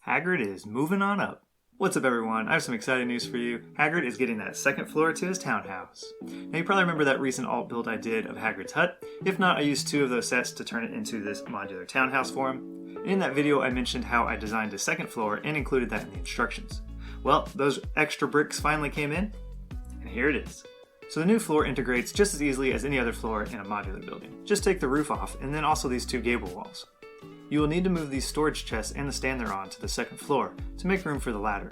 Hagrid is moving on up. What's up everyone, I have some exciting news for you. Hagrid is getting that second floor to his townhouse. Now you probably remember that recent alt build I did of Hagrid's Hut. If not, I used 2 of those sets to turn it into this modular townhouse for him. And in that video I mentioned how I designed a second floor and included that in the instructions. Well, those extra bricks finally came in, and here it is. So the new floor integrates just as easily as any other floor in a modular building. Just take the roof off and then also these 2 gable walls. You will need to move these storage chests and the stand they're on to the second floor to make room for the ladder.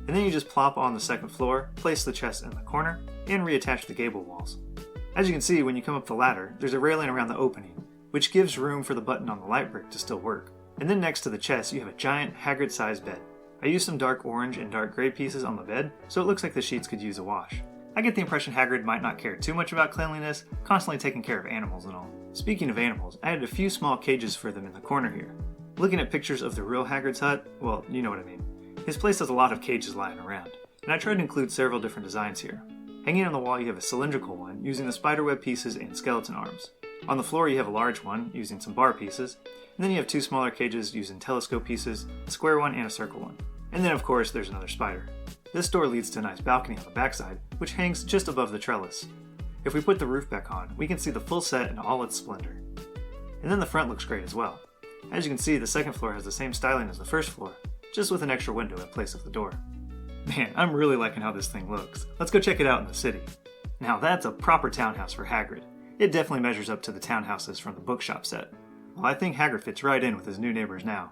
And then you just plop on the second floor, place the chests in the corner, and reattach the gable walls. As you can see, when you come up the ladder, there's a railing around the opening, which gives room for the button on the light brick to still work. And then next to the chest, you have a giant Hagrid-sized bed. I used some dark orange and dark gray pieces on the bed, so it looks like the sheets could use a wash. I get the impression Hagrid might not care too much about cleanliness, constantly taking care of animals and all. Speaking of animals, I added a few small cages for them in the corner here. Looking at pictures of the real Hagrid's hut, well, you know what I mean. His place has a lot of cages lying around, and I tried to include several different designs here. Hanging on the wall you have a cylindrical one using the spiderweb pieces and skeleton arms. On the floor you have a large one using some bar pieces, and then you have 2 smaller cages using telescope pieces, a square one and a circle one. And then of course there's another spider. This door leads to a nice balcony on the backside, which hangs just above the trellis. If we put the roof back on, we can see the full set in all its splendor. And then the front looks great as well. As you can see, the second floor has the same styling as the first floor, just with an extra window in place of the door. Man, I'm really liking how this thing looks. Let's go check it out in the city. Now that's a proper townhouse for Hagrid. It definitely measures up to the townhouses from the bookshop set. Well, I think Hagrid fits right in with his new neighbors now.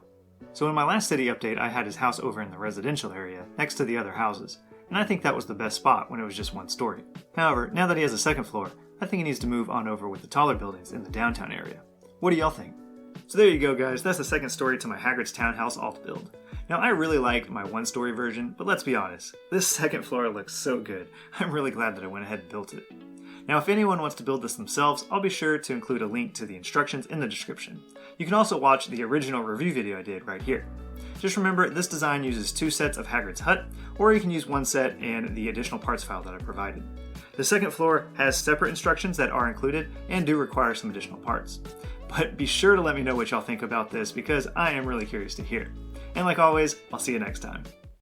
So in my last city update, I had his house over in the residential area, next to the other houses, and I think that was the best spot when it was just one story. However, now that he has a second floor, I think he needs to move on over with the taller buildings in the downtown area. What do y'all think? So there you go guys, that's the second story to my Hagrid's Townhouse alt build. Now I really liked my 1-story version, but let's be honest, this second floor looks so good. I'm really glad that I went ahead and built it. Now if anyone wants to build this themselves, I'll be sure to include a link to the instructions in the description. You can also watch the original review video I did right here. Just remember, this design uses 2 sets of Hagrid's Hut, or you can use 1 set and the additional parts file that I provided. The second floor has separate instructions that are included and do require some additional parts. But be sure to let me know what y'all think about this because I am really curious to hear. And like always, I'll see you next time.